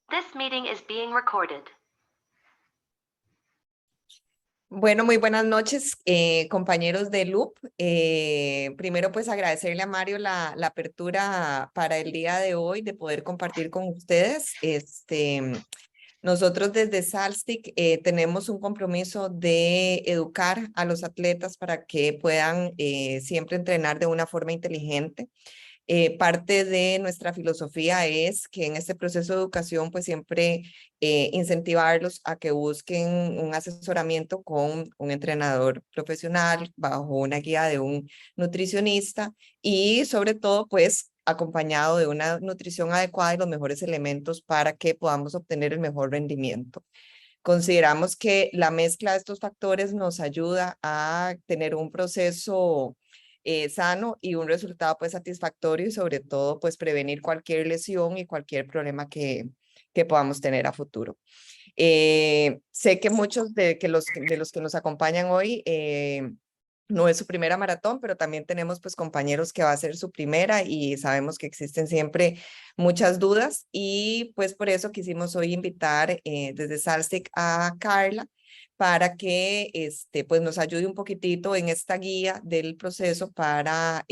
This meeting is being recorded. Bueno, muy buenas noches, compañeros de Loop. Primero, pues agradecerle a Mario la apertura para el día de hoy, de poder compartir con ustedes. Nosotros desde Salstic tenemos un compromiso de educar a los atletas para que puedan siempre entrenar de una forma inteligente. Parte de nuestra filosofía es que en este proceso de educación, pues siempre incentivarlos a que busquen un asesoramiento con un entrenador profesional bajo una guía de un nutricionista y sobre todo, pues acompañado de una nutrición adecuada y los mejores elementos para que podamos obtener el mejor rendimiento. Consideramos que la mezcla de estos factores nos ayuda a tener un proceso sano y un resultado pues satisfactorio y sobre todo pues prevenir cualquier lesión y cualquier problema que podamos tener a futuro. Sé que muchos de los que nos acompañan hoy no es su primera maratón, pero también tenemos pues compañeros que va a ser su primera y sabemos que existen siempre muchas dudas y pues por eso quisimos hoy invitar desde Salstic a Carla para que pues nos ayude un poquitito en esta guía del proceso para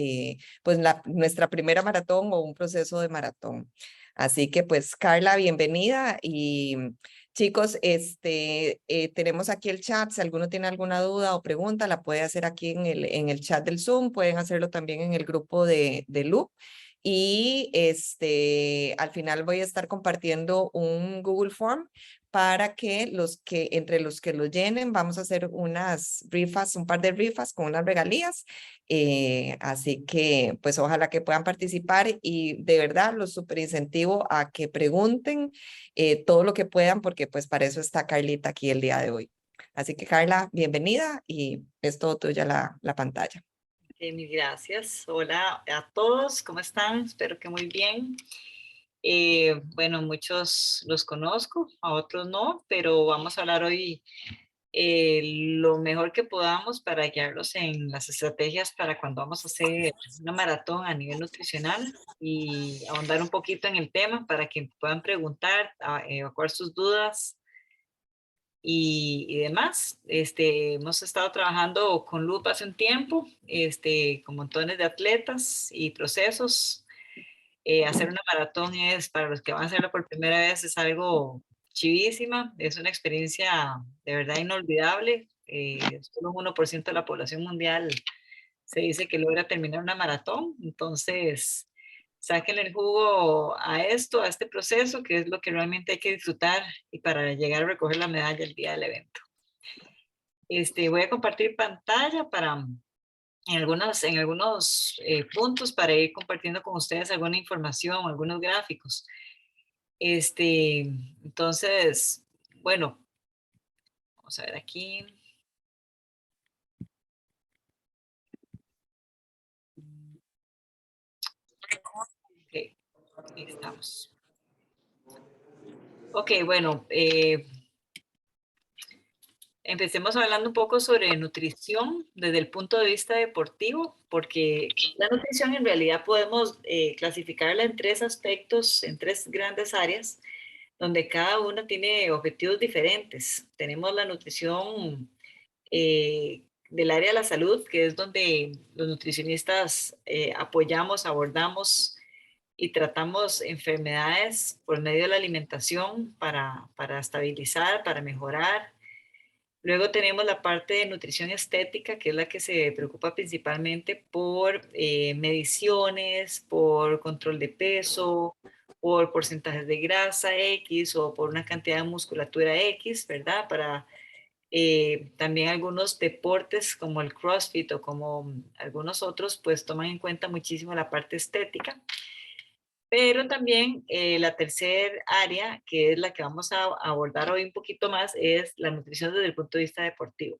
pues nuestra primera maratón o un proceso de maratón. Así que pues Carla, bienvenida y chicos, tenemos aquí el chat. Si alguno tiene alguna duda o pregunta, la puede hacer aquí en el chat del Zoom. Pueden hacerlo también en el grupo de Loop. Y al final voy a estar compartiendo un Google Form para que entre los que lo llenen, vamos a hacer unas rifas, un par de rifas con unas regalías. Así que, pues ojalá que puedan participar y de verdad los super incentivo a que pregunten todo lo que puedan, porque pues para eso está Carlita aquí el día de hoy. Así que Carla, bienvenida y es todo tuya la pantalla. Mil gracias. Hola a todos, ¿cómo están? Espero que muy bien. Bueno, muchos los conozco, a otros no, pero vamos a hablar hoy lo mejor que podamos para guiarlos en las estrategias para cuando vamos a hacer una maratón a nivel nutricional y ahondar un poquito en el tema para que puedan preguntar, evacuar sus dudas y demás. Hemos estado trabajando con Loop hace un tiempo, con montones de atletas y procesos. Hacer una maratón es, para los que van a hacerlo por primera vez, es algo chivísima, es una experiencia de verdad inolvidable. Solo un 1% de la población mundial se dice que logra terminar una maratón, entonces sáquenle el jugo a esto, a este proceso, que es lo que realmente hay que disfrutar y para llegar a recoger la medalla el día del evento. Voy a compartir pantalla para en algunos puntos para ir compartiendo con ustedes alguna información, algunos gráficos. Entonces, bueno, vamos a ver aquí. Ok, aquí estamos. Ok, bueno, empecemos hablando un poco sobre nutrición desde el punto de vista deportivo, porque la nutrición en realidad podemos clasificarla en tres aspectos, en tres grandes áreas, donde cada una tiene objetivos diferentes. Tenemos la nutrición del área de la salud, que es donde los nutricionistas apoyamos, abordamos y tratamos enfermedades por medio de la alimentación para estabilizar, para mejorar. Luego tenemos la parte de nutrición estética, que es la que se preocupa principalmente por mediciones, por control de peso, por porcentajes de grasa X o por una cantidad de musculatura X, ¿verdad? Para también algunos deportes como el CrossFit o como algunos otros, pues toman en cuenta muchísimo la parte estética. Pero también la tercera área, que es la que vamos a abordar hoy un poquito más, es la nutrición desde el punto de vista deportivo.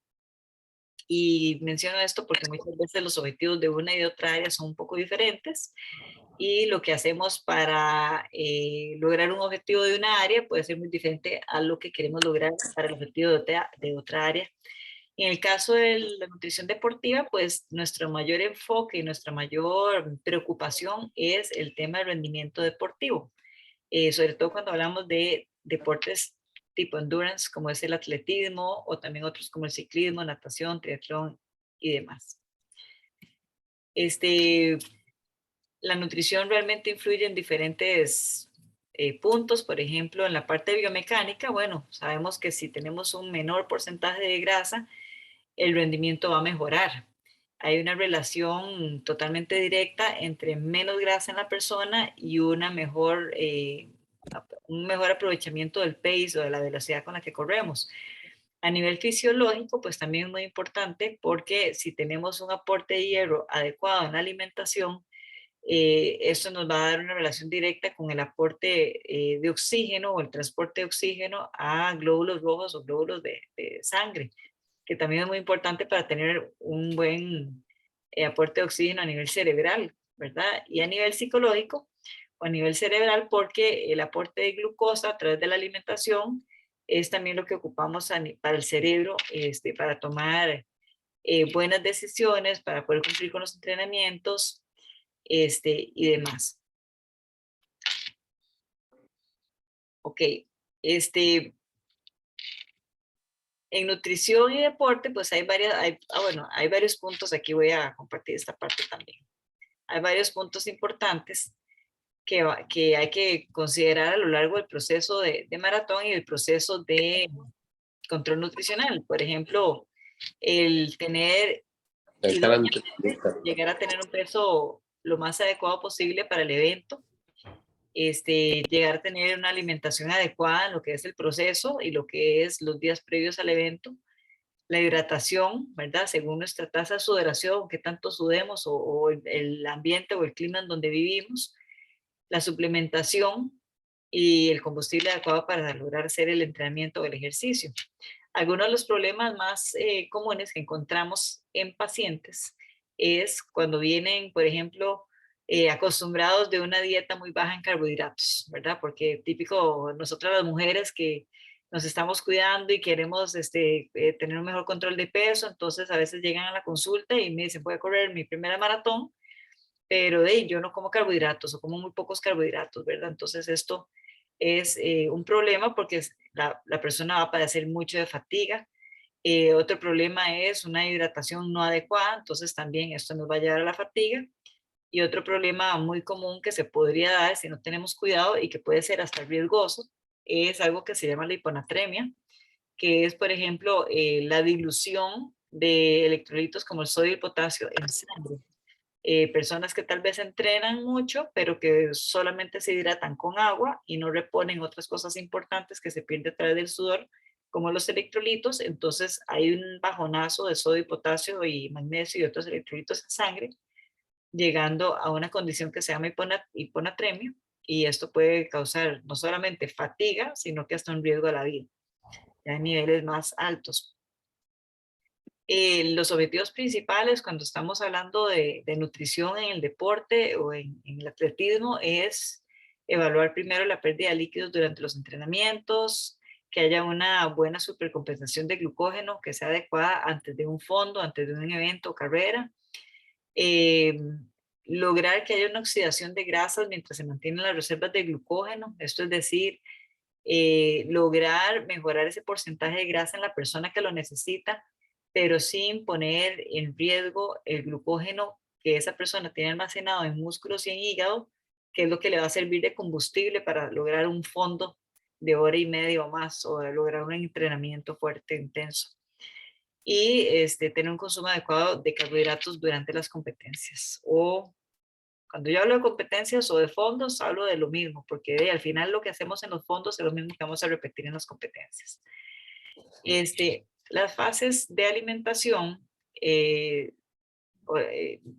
Y menciono esto porque muchas veces los objetivos de una y de otra área son un poco diferentes y lo que hacemos para lograr un objetivo de una área puede ser muy diferente a lo que queremos lograr para el objetivo de otra área. En el caso de la nutrición deportiva, pues nuestro mayor enfoque y nuestra mayor preocupación es el tema del rendimiento deportivo. sobre todo cuando hablamos de deportes tipo endurance, como es el atletismo, o también otros como el ciclismo, natación, triatlón y demás. La nutrición realmente influye en diferentes puntos. Por ejemplo, en la parte biomecánica, bueno, sabemos que si tenemos un menor porcentaje de grasa, el rendimiento va a mejorar. Hay una relación totalmente directa entre menos grasa en la persona y un mejor aprovechamiento del pace o de la velocidad con la que corremos. A nivel fisiológico, pues también es muy importante, porque si tenemos un aporte de hierro adecuado en la alimentación, esto nos va a dar una relación directa con el aporte de oxígeno o el transporte de oxígeno a glóbulos rojos o glóbulos de sangre, que también es muy importante para tener un buen aporte de oxígeno a nivel cerebral, ¿verdad? Y a nivel psicológico o a nivel cerebral, porque el aporte de glucosa a través de la alimentación es también lo que ocupamos para el cerebro, para tomar buenas decisiones, para poder cumplir con los entrenamientos, y demás. Ok, en nutrición y deporte, pues hay varios puntos. Aquí voy a compartir esta parte también. Hay varios puntos importantes que hay que considerar a lo largo del proceso de maratón y el proceso de control nutricional. Por ejemplo, el tener idóneamente, llegar a tener un peso lo más adecuado posible para el evento, llegar a tener una alimentación adecuada en lo que es el proceso y lo que es los días previos al evento, la hidratación, ¿verdad? Según nuestra tasa de sudoración, qué tanto sudemos o el ambiente o el clima en donde vivimos, la suplementación y el combustible adecuado para lograr hacer el entrenamiento o el ejercicio. Algunos de los problemas más comunes que encontramos en pacientes es cuando vienen, por ejemplo, acostumbrados de una dieta muy baja en carbohidratos, ¿verdad? Porque típico nosotras las mujeres que nos estamos cuidando y queremos tener un mejor control de peso, entonces a veces llegan a la consulta y me dicen, voy a correr mi primera maratón, pero yo no como carbohidratos o como muy pocos carbohidratos, ¿verdad? Entonces esto es un problema, porque la persona va a padecer mucho de fatiga. Otro problema es una hidratación no adecuada, entonces también esto nos va a llevar a la fatiga. Y otro problema muy común que se podría dar si no tenemos cuidado y que puede ser hasta riesgoso es algo que se llama la hiponatremia, que es, por ejemplo, la dilución de electrolitos como el sodio y el potasio en sangre. Personas que tal vez entrenan mucho, pero que solamente se hidratan con agua y no reponen otras cosas importantes que se pierden a través del sudor, como los electrolitos. Entonces hay un bajonazo de sodio, potasio y magnesio y otros electrolitos en sangre, llegando a una condición que se llama hiponatremia, y esto puede causar no solamente fatiga, sino que hasta un riesgo a la vida, ya en niveles más altos. Los objetivos principales cuando estamos hablando de nutrición en el deporte o en el atletismo es evaluar primero la pérdida de líquidos durante los entrenamientos, que haya una buena supercompensación de glucógeno que sea adecuada antes de un fondo, antes de un evento o carrera. Lograr que haya una oxidación de grasas mientras se mantienen las reservas de glucógeno, esto es decir, lograr mejorar ese porcentaje de grasa en la persona que lo necesita, pero sin poner en riesgo el glucógeno que esa persona tiene almacenado en músculos y en hígado, que es lo que le va a servir de combustible para lograr un fondo de hora y media o más, o lograr un entrenamiento fuerte, intenso. Y tener un consumo adecuado de carbohidratos durante las competencias. O cuando yo hablo de competencias o de fondos, hablo de lo mismo, porque al final lo que hacemos en los fondos es lo mismo que vamos a repetir en las competencias. Las fases de alimentación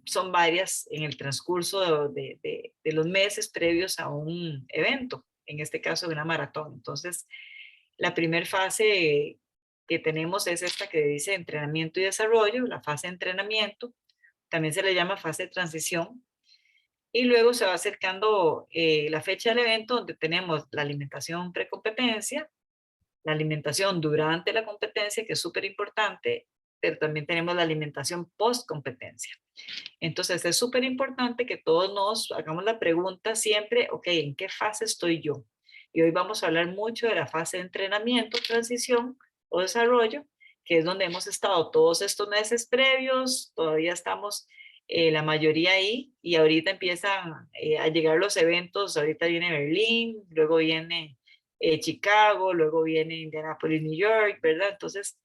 son varias en el transcurso de los meses previos a un evento, en este caso de una maratón. Entonces, la primera fase que tenemos es esta que dice entrenamiento y desarrollo, la fase de entrenamiento, también se le llama fase de transición, y luego se va acercando la fecha del evento, donde tenemos la alimentación precompetencia, la alimentación durante la competencia, que es súper importante, pero también tenemos la alimentación post-competencia. Entonces es súper importante que todos nos hagamos la pregunta siempre, ok, ¿en qué fase estoy yo? Y hoy vamos a hablar mucho de la fase de entrenamiento, transición o desarrollo, que es donde hemos estado todos estos meses previos, todavía estamos la mayoría ahí y ahorita empiezan a llegar los eventos, ahorita viene Berlín, luego viene Chicago, luego viene Indianapolis, New York, ¿verdad? Entonces,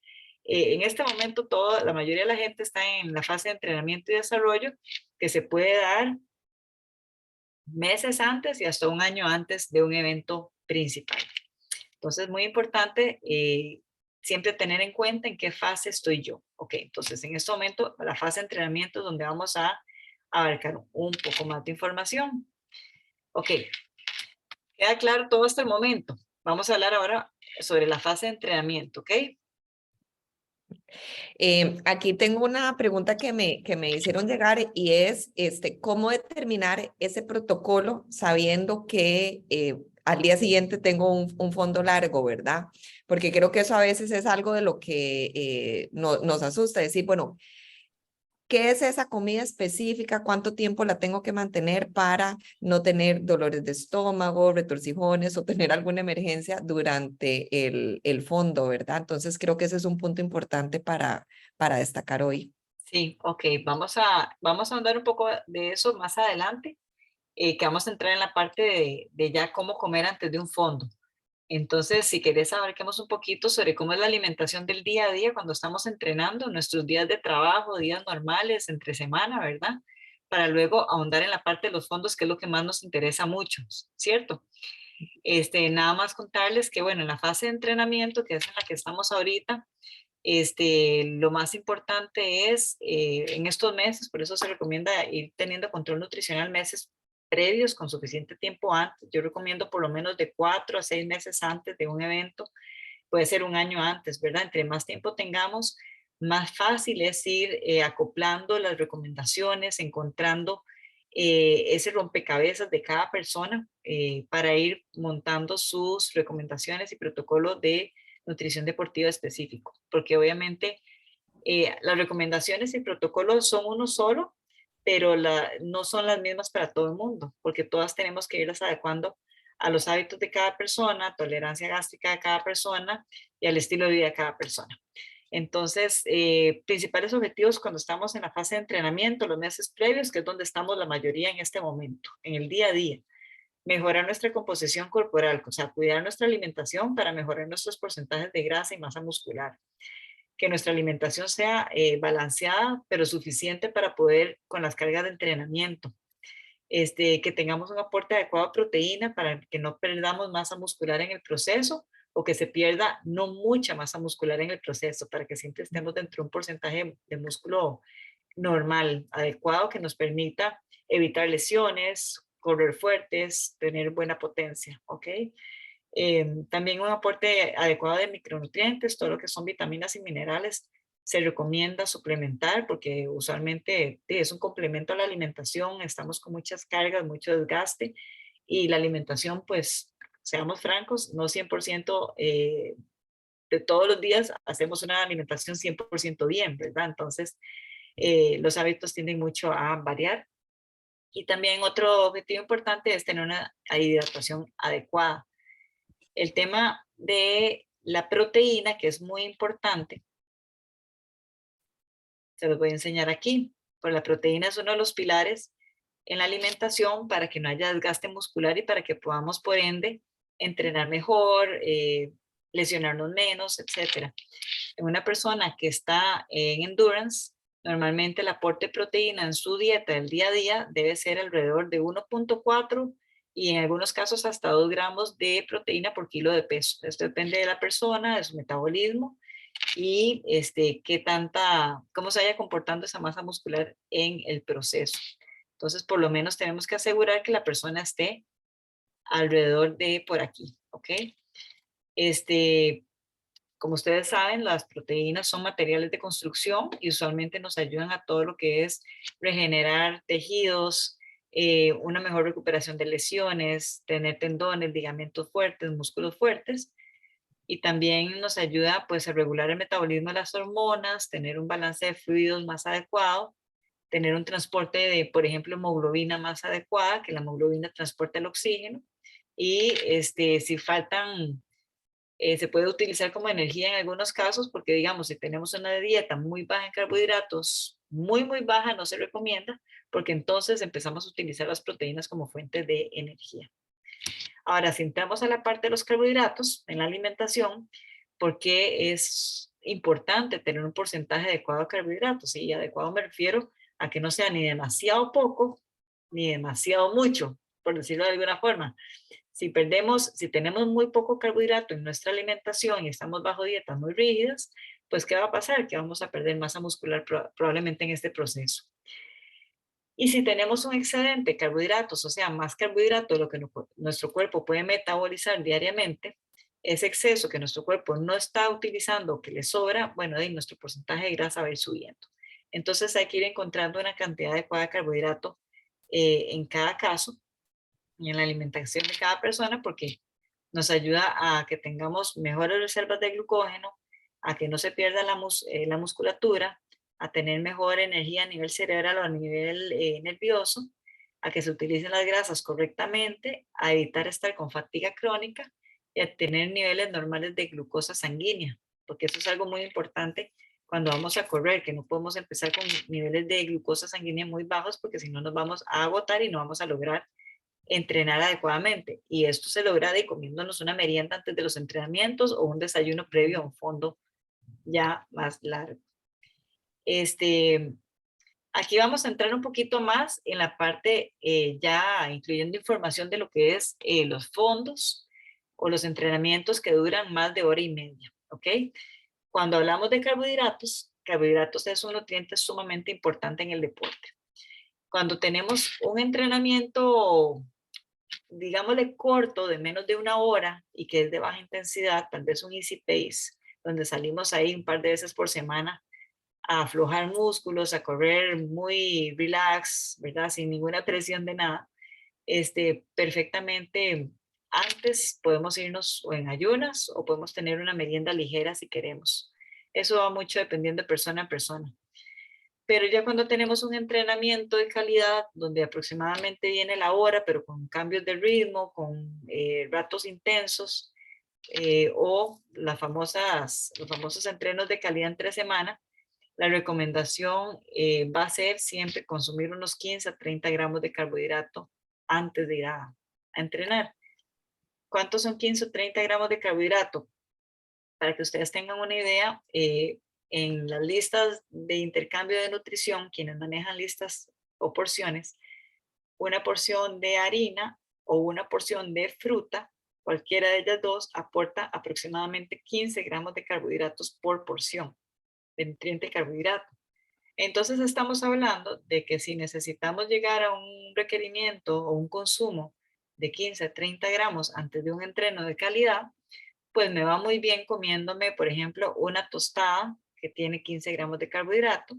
en este momento la mayoría de la gente está en la fase de entrenamiento y desarrollo que se puede dar meses antes y hasta un año antes de un evento principal. Entonces, muy importante siempre tener en cuenta en qué fase estoy yo. Ok, entonces en este momento la fase de entrenamiento es donde vamos a abarcar un poco más de información. Ok, queda claro todo hasta el momento. Vamos a hablar ahora sobre la fase de entrenamiento, ¿ok? Aquí tengo una pregunta que me hicieron llegar y es, ¿cómo determinar ese protocolo sabiendo que al día siguiente tengo un fondo largo, ¿verdad? Porque creo que eso a veces es algo de lo que nos asusta, decir, bueno, ¿qué es esa comida específica? ¿Cuánto tiempo la tengo que mantener para no tener dolores de estómago, retorcijones o tener alguna emergencia durante el fondo, ¿verdad? Entonces creo que ese es un punto importante para destacar hoy. Sí, ok, vamos a andar un poco de eso más adelante, que vamos a entrar en la parte de ya cómo comer antes de un fondo. Entonces, si querés abarquemos un poquito sobre cómo es la alimentación del día a día cuando estamos entrenando, nuestros días de trabajo, días normales, entre semana, ¿verdad? Para luego ahondar en la parte de los fondos, que es lo que más nos interesa mucho, ¿cierto? Nada más contarles que, bueno, en la fase de entrenamiento, que es en la que estamos ahorita, lo más importante es en estos meses, por eso se recomienda ir teniendo control nutricional meses previos con suficiente tiempo antes. Yo recomiendo por lo menos de 4 a 6 meses antes de un evento, puede ser un año antes, ¿verdad? Entre más tiempo tengamos, más fácil es ir acoplando las recomendaciones, encontrando ese rompecabezas de cada persona para ir montando sus recomendaciones y protocolos de nutrición deportiva específico, porque obviamente las recomendaciones y protocolos son uno solo, pero no son las mismas para todo el mundo, porque todas tenemos que irlas adecuando a los hábitos de cada persona, tolerancia gástrica de cada persona y al estilo de vida de cada persona. Entonces, principales objetivos cuando estamos en la fase de entrenamiento, los meses previos, que es donde estamos la mayoría en este momento, en el día a día. Mejorar nuestra composición corporal, o sea, cuidar nuestra alimentación para mejorar nuestros porcentajes de grasa y masa muscular. Que nuestra alimentación sea balanceada, pero suficiente para poder con las cargas de entrenamiento. Que tengamos un aporte adecuado de proteína para que no perdamos masa muscular en el proceso o que se pierda no mucha masa muscular en el proceso, para que siempre estemos dentro de un porcentaje de músculo normal, adecuado, que nos permita evitar lesiones, correr fuertes, tener buena potencia, ¿ok? También un aporte adecuado de micronutrientes, todo lo que son vitaminas y minerales, se recomienda suplementar porque usualmente es un complemento a la alimentación, estamos con muchas cargas, mucho desgaste y la alimentación, pues, seamos francos, no 100% de todos los días hacemos una alimentación 100% bien, ¿verdad? Entonces, los hábitos tienden mucho a variar. Y también otro objetivo importante es tener una hidratación adecuada. El tema de la proteína, que es muy importante, se los voy a enseñar aquí. Pues la proteína es uno de los pilares en la alimentación para que no haya desgaste muscular y para que podamos, por ende, entrenar mejor, lesionarnos menos, etc. En una persona que está en endurance, normalmente el aporte de proteína en su dieta del día a día debe ser alrededor de 1.4 y en algunos casos hasta 2 gramos de proteína por kilo de peso. Esto depende de la persona, de su metabolismo y cómo se vaya comportando esa masa muscular en el proceso. Entonces, por lo menos tenemos que asegurar que la persona esté alrededor de por aquí, ¿ok? Como ustedes saben, las proteínas son materiales de construcción y usualmente nos ayudan a todo lo que es regenerar tejidos, una mejor recuperación de lesiones, tener tendones, ligamentos fuertes, músculos fuertes. y también nos ayuda pues a regular el metabolismo de las hormonas, tener un balance de fluidos más adecuado, tener un transporte de, por ejemplo, hemoglobina más adecuada, que la hemoglobina transporta el oxígeno, y si faltan, se puede utilizar como energía en algunos casos, porque digamos, si tenemos una dieta muy baja en carbohidratos, muy baja, no se recomienda, porque entonces empezamos a utilizar las proteínas como fuente de energía. Ahora, si entramos a la parte de los carbohidratos en la alimentación, ¿por qué es importante tener un porcentaje adecuado de carbohidratos? Y adecuado me refiero a que no sea ni demasiado poco, ni demasiado mucho, por decirlo de alguna forma. Si tenemos muy poco carbohidrato en nuestra alimentación y estamos bajo dietas muy rígidas, pues ¿qué va a pasar? Que vamos a perder masa muscular probablemente en este proceso. Y si tenemos un excedente de carbohidratos, o sea, más carbohidrato de lo que nuestro cuerpo puede metabolizar diariamente, ese exceso que nuestro cuerpo no está utilizando, que le sobra, bueno, de nuestro porcentaje de grasa va a ir subiendo. Entonces hay que ir encontrando una cantidad adecuada de carbohidrato en cada caso y en la alimentación de cada persona, porque nos ayuda a que tengamos mejores reservas de glucógeno, a que no se pierda la musculatura, a tener mejor energía a nivel cerebral o a nivel nervioso, a que se utilicen las grasas correctamente, a evitar estar con fatiga crónica y a tener niveles normales de glucosa sanguínea, porque eso es algo muy importante cuando vamos a correr, que no podemos empezar con niveles de glucosa sanguínea muy bajos, porque si no nos vamos a agotar y no vamos a lograr entrenar adecuadamente. Y esto se logra de comiéndonos una merienda antes de los entrenamientos o un desayuno previo a un fondo ya más largo. Aquí vamos a entrar un poquito más en la parte ya incluyendo información de lo que es los fondos o los entrenamientos que duran más de hora y media, ¿ok? Cuando hablamos de carbohidratos es un nutriente sumamente importante en el deporte. Cuando tenemos un entrenamiento, digámosle corto, de menos de una hora y que es de baja intensidad, tal vez un easy pace, donde salimos ahí un par de veces por semana a aflojar músculos, a correr muy relax, ¿verdad? Sin ninguna presión de nada. Perfectamente antes podemos irnos o en ayunas o podemos tener una merienda ligera si queremos. Eso va mucho dependiendo de persona a persona. Pero ya cuando tenemos un entrenamiento de calidad, donde aproximadamente viene la hora, pero con cambios de ritmo, con ratos intensos, o los famosos entrenos de calidad entre semana, la recomendación va a ser siempre consumir unos 15 a 30 gramos de carbohidrato antes de ir a entrenar. ¿Cuántos son 15 o 30 gramos de carbohidrato? Para que ustedes tengan una idea, en las listas de intercambio de nutrición, quienes manejan listas o porciones, una porción de harina o una porción de fruta, cualquiera de ellas dos, aporta aproximadamente 15 gramos de carbohidratos por porción de nutriente carbohidrato. Entonces estamos hablando de que si necesitamos llegar a un requerimiento o un consumo de 15 a 30 gramos antes de un entreno de calidad, pues me va muy bien comiéndome, por ejemplo, una tostada que tiene 15 gramos de carbohidrato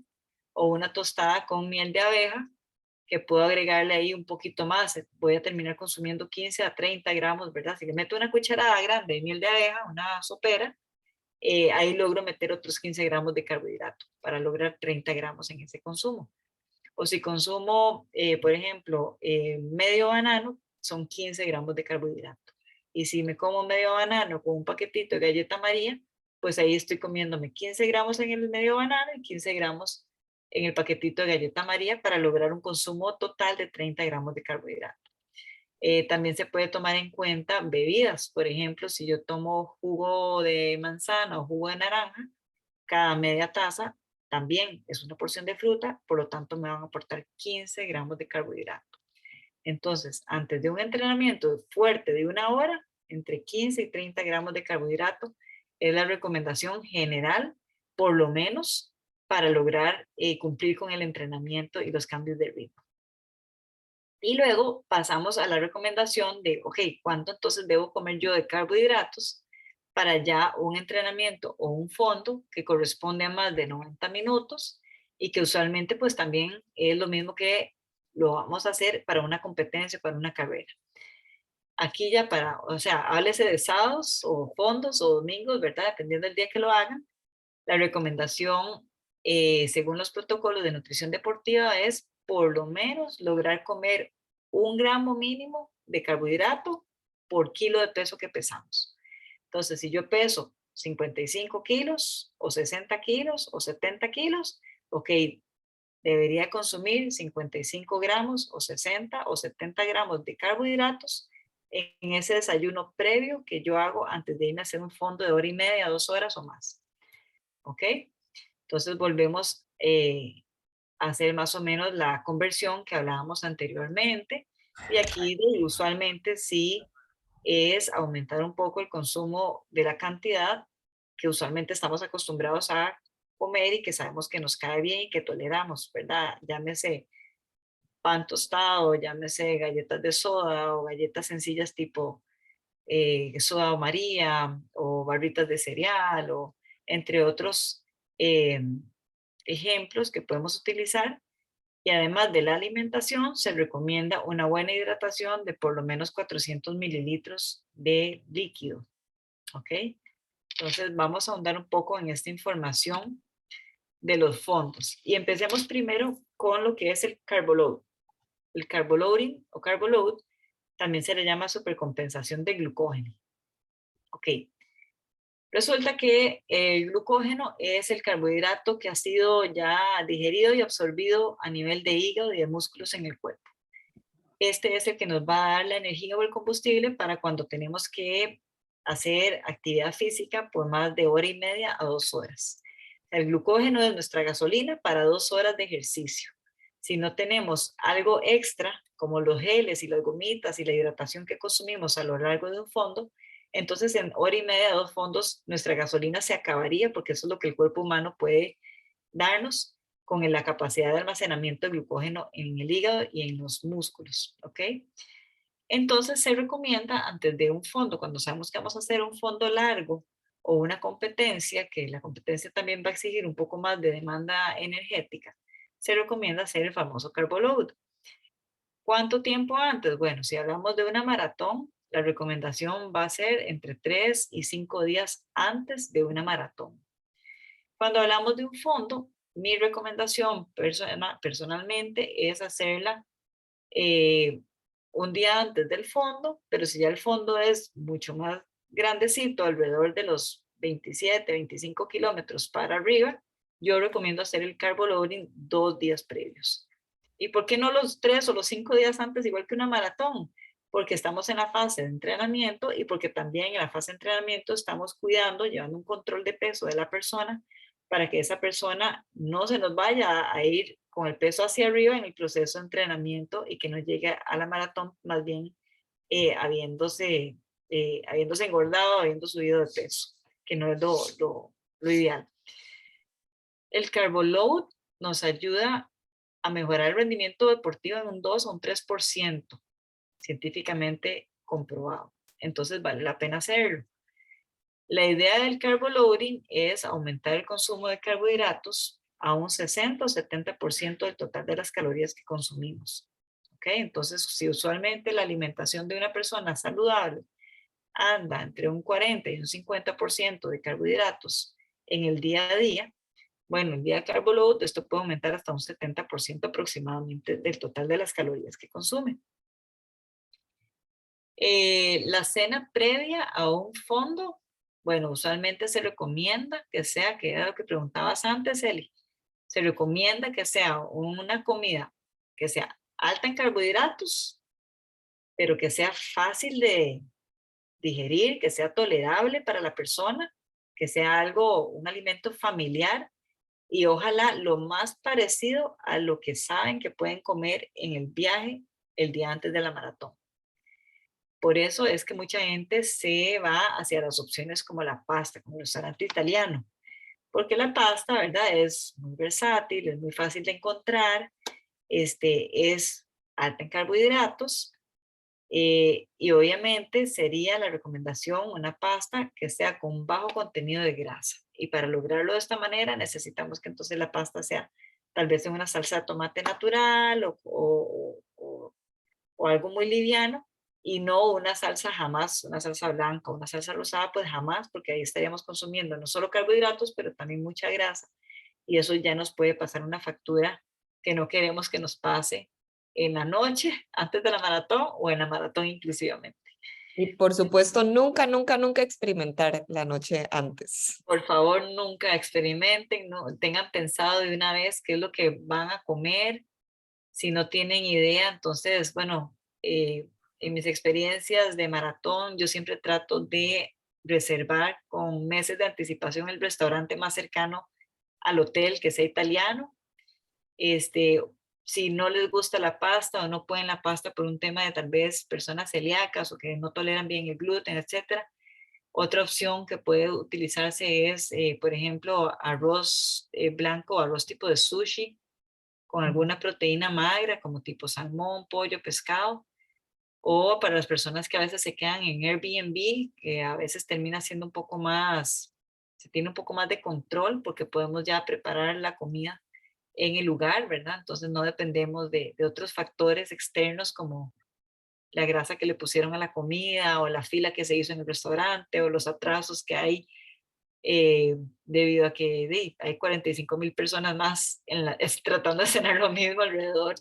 o una tostada con miel de abeja que puedo agregarle ahí un poquito más. Voy a terminar consumiendo 15 a 30 gramos, ¿verdad? Si le meto una cucharada grande de miel de abeja, una sopera, ahí logro meter otros 15 gramos de carbohidrato para lograr 30 gramos en ese consumo. O si consumo, por ejemplo, medio banano, son 15 gramos de carbohidrato. Y si me como medio banano con un paquetito de galleta María, pues ahí estoy comiéndome 15 gramos en el medio banano y 15 gramos en el paquetito de galleta María para lograr un consumo total de 30 gramos de carbohidrato. También se puede tomar en cuenta bebidas. Por ejemplo, si yo tomo jugo de manzana o jugo de naranja, cada media taza también es una porción de fruta, por lo tanto me van a aportar 15 gramos de carbohidrato. Entonces, antes de un entrenamiento fuerte de una hora, entre 15 y 30 gramos de carbohidrato es la recomendación general, por lo menos para lograr cumplir con el entrenamiento y los cambios de ritmo. Y luego pasamos a la recomendación de, ok, ¿cuánto entonces debo comer yo de carbohidratos para ya un entrenamiento o un fondo que corresponde a más de 90 minutos y que usualmente pues también es lo mismo que lo vamos a hacer para una competencia, para una carrera? aquí ya o sea, háblese de sábados o fondos o domingos, ¿verdad? Dependiendo del día que lo hagan. La recomendación, según los protocolos de nutrición deportiva, es por lo menos lograr comer 1 gramo mínimo de carbohidrato por kilo de peso que pesamos. Entonces, si yo peso 55 kilos o 60 kilos o 70 kilos, ok, debería consumir 55 gramos o 60 o 70 gramos de carbohidratos en ese desayuno previo que yo hago antes de irme a hacer un fondo de 1 hora y media, 2 horas o más. ¿Ok? Entonces volvemos a hacer más o menos la conversión que hablábamos anteriormente. Y aquí usualmente sí es aumentar un poco el consumo de la cantidad que usualmente estamos acostumbrados a comer y que sabemos que nos cae bien y que toleramos, ¿verdad? Llámese pan tostado, llámese galletas de soda o galletas sencillas tipo soda o María o barritas de cereal o entre otros eh, ejemplos que podemos utilizar. Y además de la alimentación, se recomienda una buena hidratación de por lo menos 400 mililitros de líquido. ¿Ok? Entonces vamos a ahondar un poco en esta información de los fondos. Y empecemos primero con lo que es el carboload. El carboloading o carboload también se le llama supercompensación de glucógeno. Ok. Resulta que el glucógeno es el carbohidrato que ha sido ya digerido y absorbido a nivel de hígado y de músculos en el cuerpo. Este es el que nos va a dar la energía o el combustible para cuando tenemos que hacer actividad física por más de 1 hora y media a 2 horas. El glucógeno es nuestra gasolina para 2 horas de ejercicio. Si no tenemos algo extra, como los geles y las gomitas y la hidratación que consumimos a lo largo de un fondo, entonces en 1 hora y media, 2 fondos, nuestra gasolina se acabaría porque eso es lo que el cuerpo humano puede darnos con la capacidad de almacenamiento de glucógeno en el hígado y en los músculos, ¿ok? Entonces se recomienda antes de un fondo, cuando sabemos que vamos a hacer un fondo largo o una competencia, que la competencia también va a exigir un poco más de demanda energética, se recomienda hacer el famoso carboload. ¿Cuánto tiempo antes? Bueno, si hablamos de una maratón, la recomendación va a ser entre 3 y 5 días antes de una maratón. Cuando hablamos de un fondo, mi recomendación personalmente es hacerla un día antes del fondo, pero si ya el fondo es mucho más grandecito, alrededor de los 27, 25 kilómetros para arriba, yo recomiendo hacer el carboloading 2 días previos. ¿Y por qué no los 3 o los 5 días antes, igual que una maratón? Porque estamos en la fase de entrenamiento y porque también en la fase de entrenamiento estamos cuidando, llevando un control de peso de la persona para que esa persona no se nos vaya a ir con el peso hacia arriba en el proceso de entrenamiento y que no llegue a la maratón más bien habiéndose engordado, habiendo subido de peso, que no es lo ideal. El carboload nos ayuda a mejorar el rendimiento deportivo en un 2 o un 3%, científicamente comprobado. Entonces vale la pena hacerlo. La idea del carboloading es aumentar el consumo de carbohidratos a un 60 o 70% del total de las calorías que consumimos. ¿Ok? Entonces, si usualmente la alimentación de una persona saludable anda entre un 40 y un 50% de carbohidratos en el día a día, bueno, el día de carboload, esto puede aumentar hasta un 70% aproximadamente del total de las calorías que consume. La cena previa a un fondo, bueno, usualmente se recomienda que sea, que era lo que preguntabas antes, Eli, se recomienda que sea una comida que sea alta en carbohidratos, pero que sea fácil de digerir, que sea tolerable para la persona, que sea algo, un alimento familiar y ojalá lo más parecido a lo que saben que pueden comer en el viaje el día antes de la maratón. Por eso es que mucha gente se va hacia las opciones como la pasta, como el restaurante italiano, porque la pasta, ¿verdad? Es muy versátil, es muy fácil de encontrar, es alta en carbohidratos y obviamente sería la recomendación una pasta que sea con bajo contenido de grasa. Y para lograrlo de esta manera necesitamos que entonces la pasta sea tal vez en una salsa de tomate natural o algo muy liviano y no una salsa jamás, una salsa blanca, una salsa rosada, pues jamás, porque ahí estaríamos consumiendo no solo carbohidratos, pero también mucha grasa, y eso ya nos puede pasar una factura que no queremos que nos pase en la noche, antes de la maratón o en la maratón inclusivamente. Y por supuesto, nunca, nunca, nunca experimentar la noche antes. Por favor, nunca experimenten, no, tengan pensado de una vez qué es lo que van a comer. Si no tienen idea, entonces, bueno, en mis experiencias de maratón, yo siempre trato de reservar con meses de anticipación el restaurante más cercano al hotel que sea italiano. Si no les gusta la pasta o no pueden la pasta por un tema de tal vez personas celíacas o que no toleran bien el gluten, etcétera, otra opción que puede utilizarse es, por ejemplo, arroz blanco, arroz tipo de sushi, con alguna proteína magra, como tipo salmón, pollo, pescado, o para las personas que a veces se quedan en Airbnb, que a veces termina siendo un poco más, se tiene un poco más de control porque podemos ya preparar la comida en el lugar, ¿verdad? Entonces no dependemos de otros factores externos como la grasa que le pusieron a la comida o la fila que se hizo en el restaurante o los atrasos que hay debido a que hay 45,000 personas más tratando de cenar lo mismo alrededor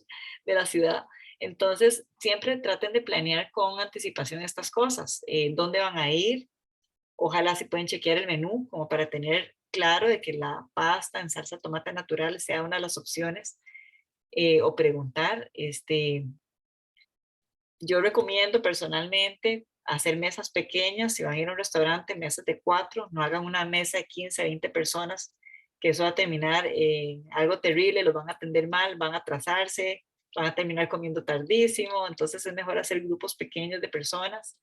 de la ciudad. Entonces, siempre traten de planear con anticipación estas cosas. ¿Dónde van a ir? Ojalá si pueden chequear el menú como para tener claro de que la pasta en salsa tomate natural sea una de las opciones o preguntar. Yo recomiendo personalmente hacer mesas pequeñas. Si van a ir a un restaurante, mesas de 4, no hagan una mesa de 15, 20 personas, que eso va a terminar algo terrible, los van a atender mal, van a atrasarse, van a terminar comiendo tardísimo. Entonces es mejor hacer grupos pequeños de personas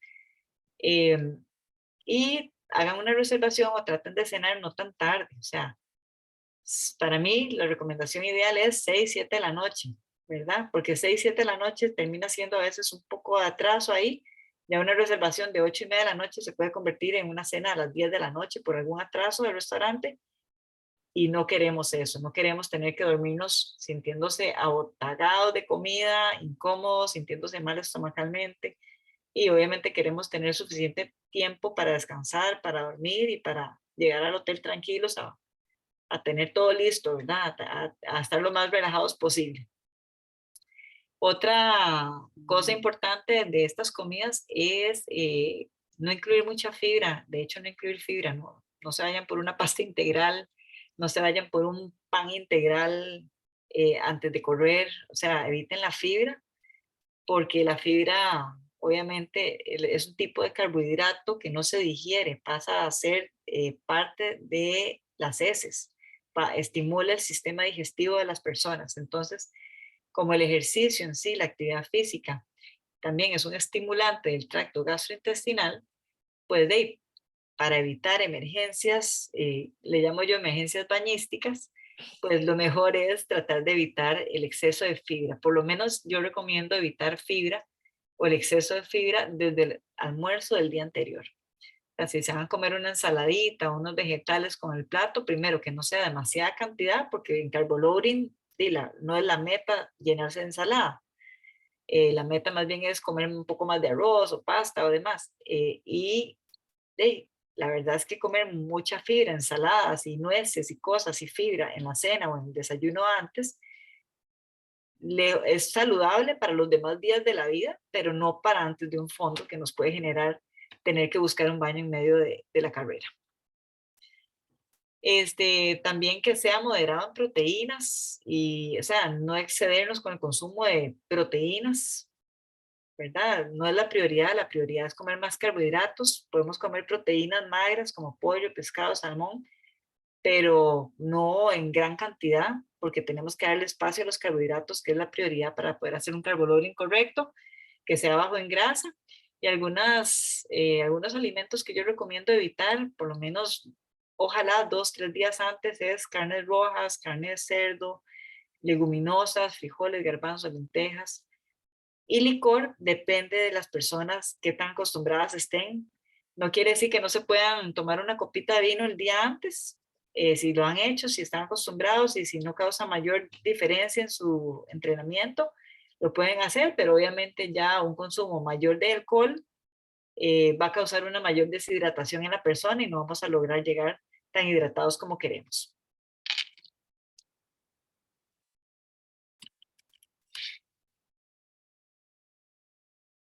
y hagan una reservación o traten de cenar no tan tarde. O sea, para mí la recomendación ideal es 6, 7 de la noche, ¿verdad? Porque 6, 7 de la noche termina siendo a veces un poco de atraso ahí. Ya una reservación de 8:30 de la noche se puede convertir en una cena a las 10 de la noche por algún atraso del restaurante y no queremos eso, no queremos tener que dormirnos sintiéndose abotagados de comida, incómodos, sintiéndose mal estomacalmente y obviamente queremos tener suficiente tiempo para descansar, para dormir y para llegar al hotel tranquilos a tener todo listo, ¿verdad? A estar lo más relajados posible. Otra cosa importante de estas comidas es no incluir mucha fibra. De hecho, no incluir fibra. No se vayan por una pasta integral, no se vayan por un pan integral antes de correr. O sea, eviten la fibra porque la fibra obviamente es un tipo de carbohidrato que no se digiere, pasa a ser parte de las heces, estimula el sistema digestivo de las personas. Entonces, como el ejercicio en sí, la actividad física, también es un estimulante del tracto gastrointestinal, pues para evitar emergencias, le llamo yo emergencias bañísticas, pues lo mejor es tratar de evitar el exceso de fibra. Por lo menos yo recomiendo evitar fibra o el exceso de fibra desde el almuerzo del día anterior. O sea, si se van a comer una ensaladita o unos vegetales con el plato, primero que no sea demasiada cantidad, porque en carboloading no es la meta llenarse de ensalada. La meta más bien es comer un poco más de arroz o pasta o demás. La verdad es que comer mucha fibra, ensaladas y nueces y cosas y fibra en la cena o en el desayuno antes, es saludable para los demás días de la vida, pero no para antes de un fondo que nos puede generar tener que buscar un baño en medio de la carrera. También que sea moderado en proteínas y, o sea, no excedernos con el consumo de proteínas, ¿verdad? No es la prioridad es comer más carbohidratos. Podemos comer proteínas magras como pollo, pescado, salmón, pero no en gran cantidad, porque tenemos que darle espacio a los carbohidratos, que es la prioridad para poder hacer un carbohidrato correcto, que sea bajo en grasa. Y algunos alimentos que yo recomiendo evitar, por lo menos, ojalá 2, 3 días antes, es carnes rojas, carne de cerdo, leguminosas, frijoles, garbanzos, lentejas. Y licor depende de las personas que tan acostumbradas estén. No quiere decir que no se puedan tomar una copita de vino el día antes, si lo han hecho, si están acostumbrados y si no causa mayor diferencia en su entrenamiento, lo pueden hacer, pero obviamente ya un consumo mayor de alcohol va a causar una mayor deshidratación en la persona y no vamos a lograr llegar tan hidratados como queremos.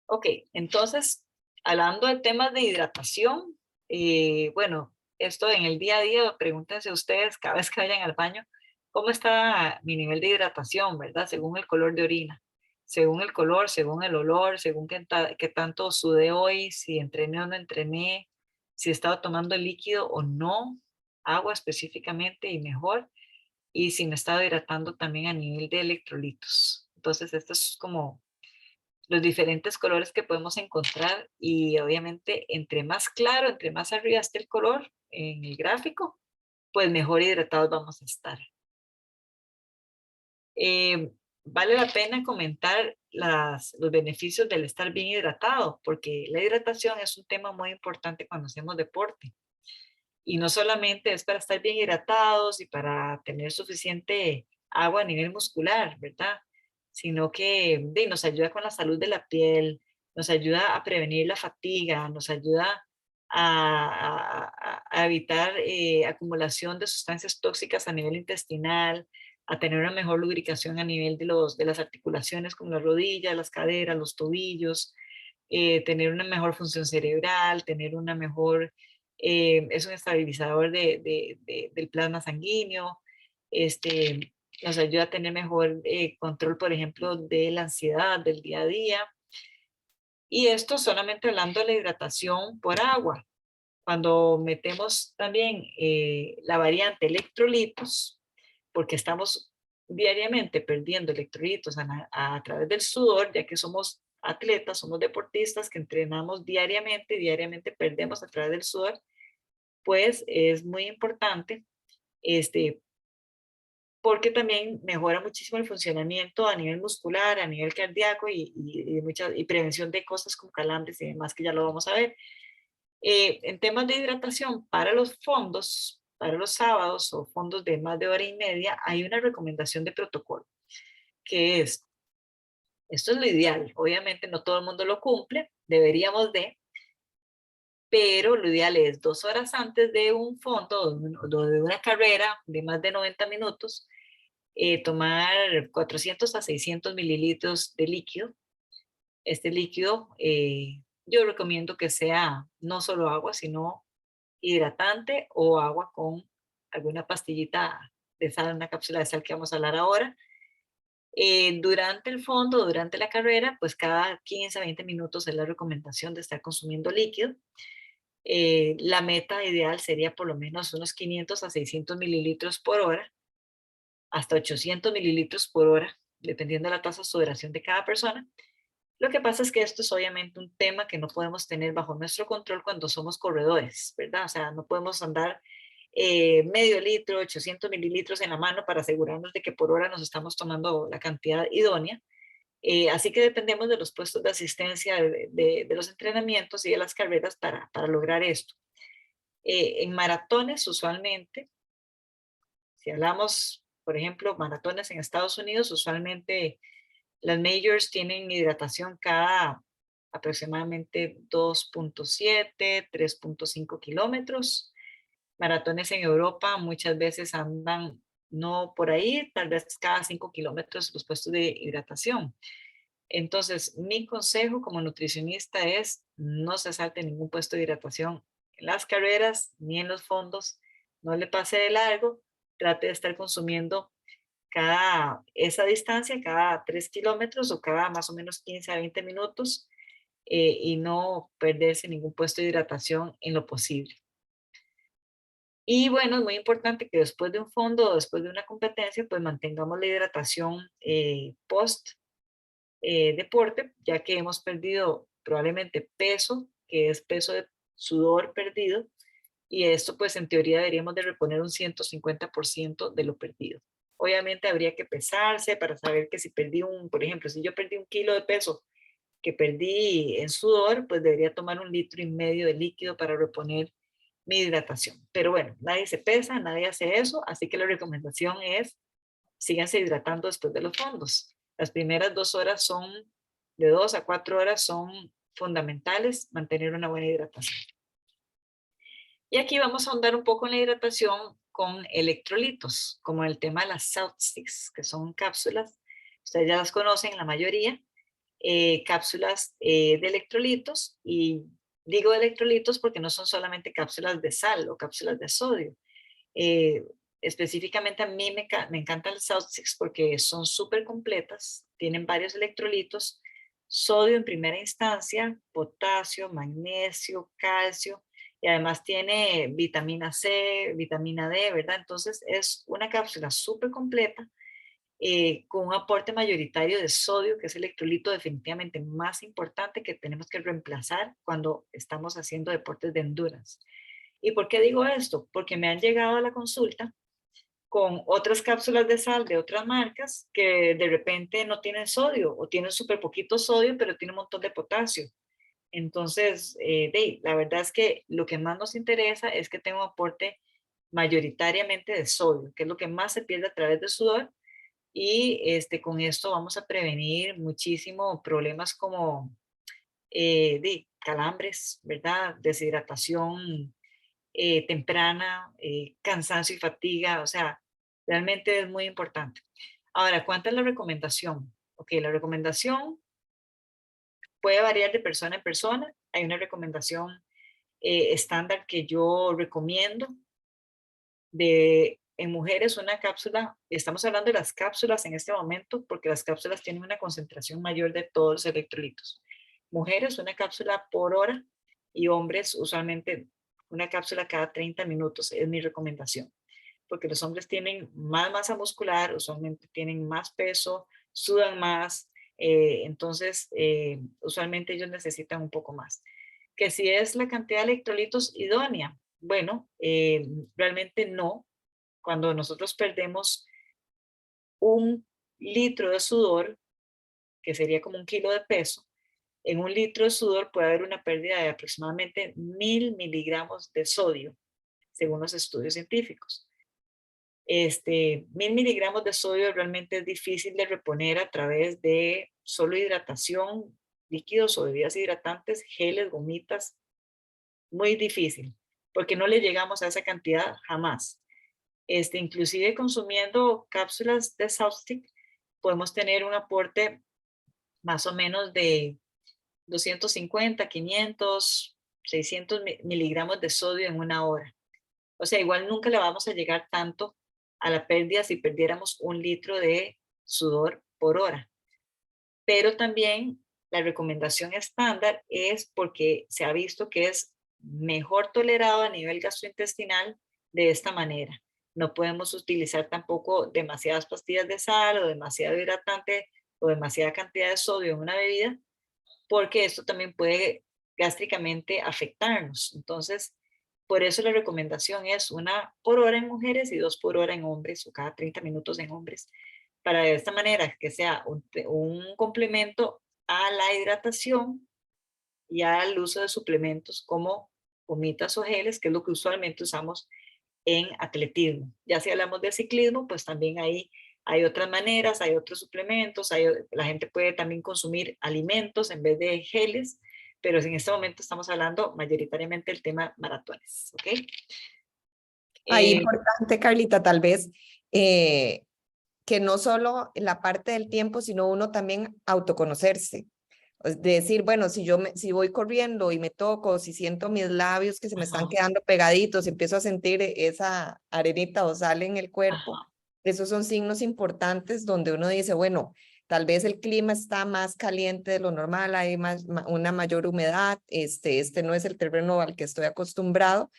Ok, entonces, hablando de temas de hidratación, bueno, esto en el día a día, pregúntense ustedes cada vez que vayan al baño, ¿cómo está mi nivel de hidratación, verdad? Según el color de orina, según el color, según el olor, según qué tanto sudé hoy, si entrené o no entrené, si he estado tomando líquido o no, agua específicamente y mejor, y si me he estado hidratando también a nivel de electrolitos. Entonces, esto es como los diferentes colores que podemos encontrar y obviamente entre más claro, entre más arriba esté el color en el gráfico, pues mejor hidratados vamos a estar. Vale la pena comentar los beneficios del estar bien hidratado, porque la hidratación es un tema muy importante cuando hacemos deporte. Y no solamente es para estar bien hidratados y para tener suficiente agua a nivel muscular, ¿verdad? Sino que nos ayuda con la salud de la piel, nos ayuda a prevenir la fatiga, nos ayuda a evitar acumulación de sustancias tóxicas a nivel intestinal, a tener una mejor lubricación a nivel de las articulaciones como las rodillas, las caderas, los tobillos, tener una mejor función cerebral, tener una mejor es un estabilizador del plasma sanguíneo, nos ayuda a tener mejor control, por ejemplo, de la ansiedad del día a día. Y esto solamente hablando de la hidratación por agua. Cuando metemos también la variante electrolitos, porque estamos diariamente perdiendo electrolitos a través del sudor, ya que somos atletas, somos deportistas que entrenamos diariamente, diariamente perdemos a través del sudor, pues es muy importante, porque también mejora muchísimo el funcionamiento a nivel muscular, a nivel cardíaco y prevención de cosas como calambres y demás, que ya lo vamos a ver. En temas de hidratación para los fondos, para los sábados o fondos de más de hora y media, hay una recomendación de protocolo, que es, esto es lo ideal, obviamente no todo el mundo lo cumple, deberíamos de, pero lo ideal es 2 horas antes de un fondo o de una carrera de más de 90 minutos, tomar 400 a 600 mililitros de líquido. Este líquido yo recomiendo que sea no solo agua, sino hidratante o agua con alguna pastillita de sal, una cápsula de sal que vamos a hablar ahora. Durante el fondo, durante la carrera, pues cada 15 a 20 minutos es la recomendación de estar consumiendo líquido. La meta ideal sería por lo menos unos 500 a 600 mililitros por hora, hasta 800 mililitros por hora, dependiendo de la tasa de sudoración de cada persona. Lo que pasa es que esto es obviamente un tema que no podemos tener bajo nuestro control cuando somos corredores, ¿verdad? O sea, no podemos andar medio litro, 800 mililitros en la mano para asegurarnos de que por hora nos estamos tomando la cantidad idónea. Así que dependemos de los puestos de asistencia de los entrenamientos y de las carreras para lograr esto. En maratones, usualmente, si hablamos, por ejemplo, maratones en Estados Unidos, usualmente las majors tienen hidratación cada aproximadamente 2.7, 3.5 kilómetros. Maratones en Europa muchas veces andan no por ahí, tal vez cada 5 kilómetros los puestos de hidratación. Entonces, mi consejo como nutricionista es no se salte ningún puesto de hidratación en las carreras ni en los fondos, no le pase de largo, trate de estar consumiendo esa distancia, cada 3 kilómetros o cada más o menos 15 a 20 minutos y no perderse ningún puesto de hidratación en lo posible. Y bueno, es muy importante que después de un fondo o después de una competencia, pues mantengamos la hidratación post deporte, ya que hemos perdido probablemente peso, que es peso de sudor perdido, y esto pues en teoría deberíamos de reponer un 150% de lo perdido. Obviamente habría que pesarse para saber que si perdí por ejemplo, si yo perdí 1 kilo de peso que perdí en sudor, pues debería tomar 1,5 litros de líquido para reponer mi hidratación. Pero bueno, nadie se pesa, nadie hace eso, así que la recomendación es síganse hidratando después de los fondos. Las primeras 2 horas son, de 2 a 4 horas son fundamentales mantener una buena hidratación. Y aquí vamos a ahondar un poco en la hidratación con electrolitos, como el tema de las South Sticks, que son cápsulas, ustedes ya las conocen la mayoría, cápsulas de electrolitos, y digo electrolitos porque no son solamente cápsulas de sal o cápsulas de sodio. Específicamente a mí me encantan las South Sticks porque son súper completas, tienen varios electrolitos, sodio en primera instancia, potasio, magnesio, calcio, y además tiene vitamina C, vitamina D, ¿verdad? Entonces es una cápsula súper completa con un aporte mayoritario de sodio, que es el electrolito definitivamente más importante que tenemos que reemplazar cuando estamos haciendo deportes de endurance. ¿Y por qué digo esto? Porque me han llegado a la consulta con otras cápsulas de sal de otras marcas que de repente no tienen sodio o tienen súper poquito sodio, pero tienen un montón de potasio. Entonces, la verdad es que lo que más nos interesa es que tenga un aporte mayoritariamente de sodio, que es lo que más se pierde a través del sudor, y con esto vamos a prevenir muchísimo problemas como calambres, ¿verdad? Deshidratación temprana, cansancio y fatiga, o sea, realmente es muy importante. Ahora, ¿cuánta es la recomendación? Ok, la recomendación puede variar de persona en persona. Hay una recomendación estándar que yo recomiendo en mujeres una cápsula, estamos hablando de las cápsulas en este momento porque las cápsulas tienen una concentración mayor de todos los electrolitos. Mujeres una cápsula por hora y hombres usualmente una cápsula cada 30 minutos es mi recomendación, porque los hombres tienen más masa muscular, usualmente tienen más peso, sudan más, entonces usualmente ellos necesitan un poco más. Que si es la cantidad de electrolitos idónea, bueno, realmente no. Cuando nosotros perdemos 1 litro de sudor, que sería como 1 kilo de peso, en 1 litro de sudor puede haber una pérdida de aproximadamente 1000 miligramos de sodio, según los estudios científicos. 1000 miligramos de sodio realmente es difícil de reponer a través de solo hidratación, líquidos o bebidas hidratantes, geles, gomitas, muy difícil, porque no le llegamos a esa cantidad jamás. Inclusive consumiendo cápsulas de South Stick, podemos tener un aporte más o menos de 250, 500, 600 miligramos de sodio en 1 hora. O sea, igual nunca le vamos a llegar tanto a la pérdida si perdiéramos 1 litro de sudor por hora. Pero también la recomendación estándar es porque se ha visto que es mejor tolerado a nivel gastrointestinal de esta manera. No podemos utilizar tampoco demasiadas pastillas de sal o demasiado hidratante o demasiada cantidad de sodio en una bebida, porque esto también puede gástricamente afectarnos. Entonces, por eso la recomendación es 1 por hora en mujeres y 2 por hora en hombres, o cada 30 minutos en hombres, para de esta manera que sea un complemento a la hidratación y al uso de suplementos como gomitas o geles, que es lo que usualmente usamos en atletismo. Ya si hablamos de ciclismo, pues también ahí hay otras maneras, hay otros suplementos, la gente puede también consumir alimentos en vez de geles, pero en este momento estamos hablando mayoritariamente del tema maratones, ¿ok? Ahí importante, Carlita, tal vez que no solo la parte del tiempo, sino uno también autoconocerse. Es decir, bueno, si voy corriendo y me toco, si siento mis labios que se me están quedando pegaditos, empiezo a sentir esa arenita o sal en el cuerpo, esos son signos importantes donde uno dice, bueno, tal vez el clima está más caliente de lo normal, hay una mayor humedad, este no es el terreno al que estoy acostumbrado.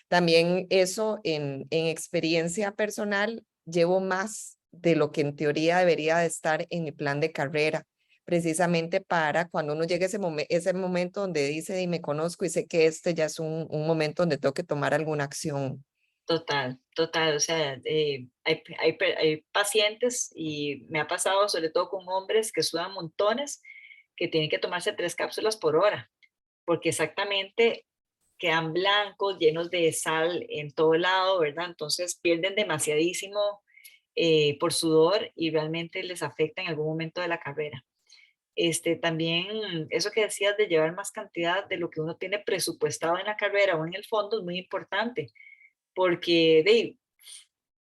También eso en experiencia personal, llevo más de lo que en teoría debería de estar en mi plan de carrera, precisamente para cuando uno llegue a ese momento donde dice, y me conozco y sé que ya es un momento donde tengo que tomar alguna acción. Total, total. O sea, hay pacientes, y me ha pasado sobre todo con hombres que sudan montones, que tienen que tomarse 3 cápsulas por hora, porque exactamente quedan blancos, llenos de sal en todo lado, ¿verdad? Entonces pierden demasiadísimo por sudor y realmente les afecta en algún momento de la carrera. También eso que decías de llevar más cantidad de lo que uno tiene presupuestado en la carrera o en el fondo es muy importante, porque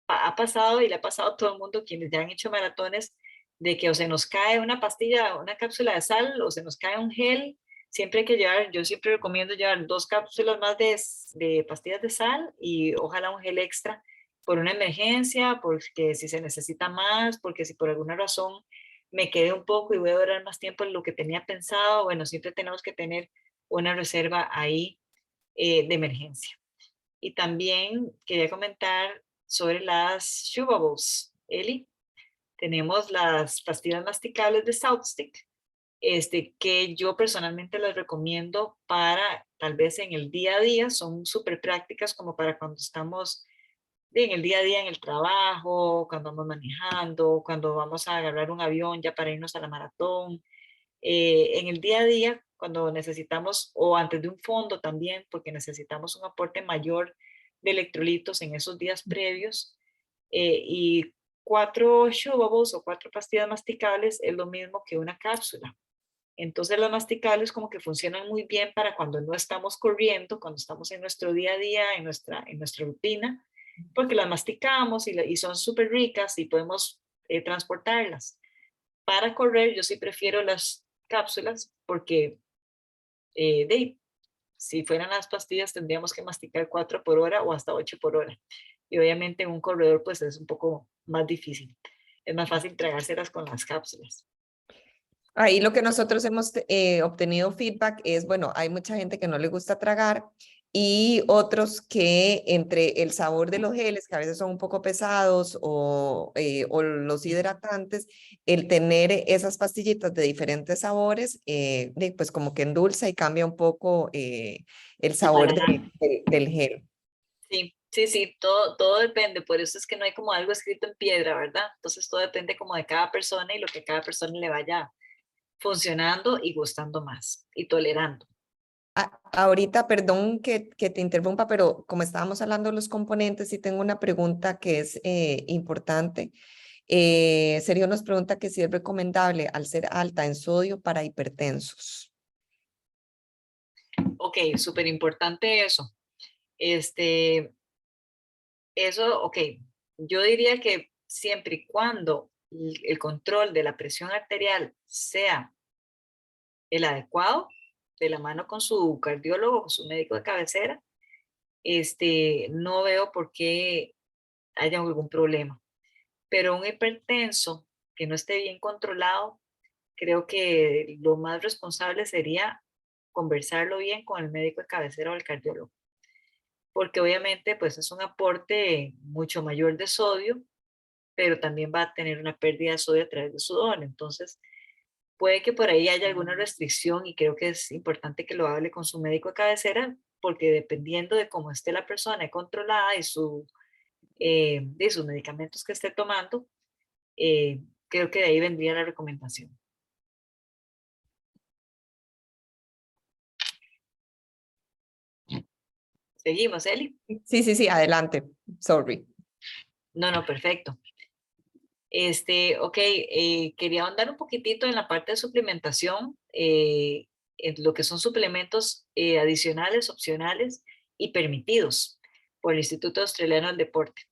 ha pasado y le ha pasado a todo el mundo quienes ya han hecho maratones, de que o se nos cae una pastilla, una cápsula de sal o se nos cae un gel. Siempre hay que llevar, yo siempre recomiendo llevar 2 cápsulas más de pastillas de sal y ojalá un gel extra por una emergencia, porque si se necesita más, porque si por alguna razón me quedé un poco y voy a durar más tiempo en lo que tenía pensado, bueno, siempre tenemos que tener una reserva ahí de emergencia. Y también quería comentar sobre las chewables, Eli. Tenemos las pastillas masticables de Southstick, que yo personalmente las recomiendo para tal vez en el día a día, son súper prácticas como para cuando estamos en el día a día en el trabajo, cuando vamos manejando, cuando vamos a agarrar un avión ya para irnos a la maratón, en el día a día, cuando necesitamos, o antes de un fondo también, porque necesitamos un aporte mayor de electrolitos en esos días previos, y 4 chewables o 4 pastillas masticables es lo mismo que una cápsula. Entonces las masticables como que funcionan muy bien para cuando no estamos corriendo, cuando estamos en nuestro día a día, en nuestra rutina, porque las masticamos y son súper ricas y podemos transportarlas. Para correr yo sí prefiero las cápsulas porque si fueran las pastillas tendríamos que masticar 4 por hora o hasta 8 por hora. Y obviamente en un corredor pues es un poco más difícil. Es más fácil tragárselas con las cápsulas. Ahí lo que nosotros hemos obtenido feedback es, bueno, hay mucha gente que no le gusta tragar y otros que entre el sabor de los geles, que a veces son un poco pesados, o los hidratantes, el tener esas pastillitas de diferentes sabores, pues como que endulza y cambia un poco el sabor del gel. Sí, sí, sí, todo depende, por eso es que no hay como algo escrito en piedra, ¿verdad? Entonces todo depende como de cada persona y lo que a cada persona le vaya funcionando y gustando más y tolerando. Ahorita, perdón que te interrumpa, pero como estábamos hablando de los componentes, sí tengo una pregunta que es importante. Sergio nos pregunta que si es recomendable al ser alta en sodio para hipertensos. Ok, súper importante eso. Eso, ok, yo diría que siempre y cuando el control de la presión arterial sea el adecuado, de la mano con su cardiólogo, con su médico de cabecera, no veo por qué haya algún problema. Pero un hipertenso que no esté bien controlado, creo que lo más responsable sería conversarlo bien con el médico de cabecera o el cardiólogo, porque obviamente pues es un aporte mucho mayor de sodio, pero también va a tener una pérdida de sodio a través de sudor. Entonces, puede que por ahí haya alguna restricción y creo que es importante que lo hable con su médico de cabecera, porque dependiendo de cómo esté la persona controlada y de sus medicamentos que esté tomando, creo que de ahí vendría la recomendación. Seguimos, Eli. Sí, sí, sí, adelante. Sorry. No, no, perfecto. Ok, quería ahondar un poquitito en la parte de suplementación, en lo que son suplementos adicionales, opcionales y permitidos por el Instituto Australiano del Deporte.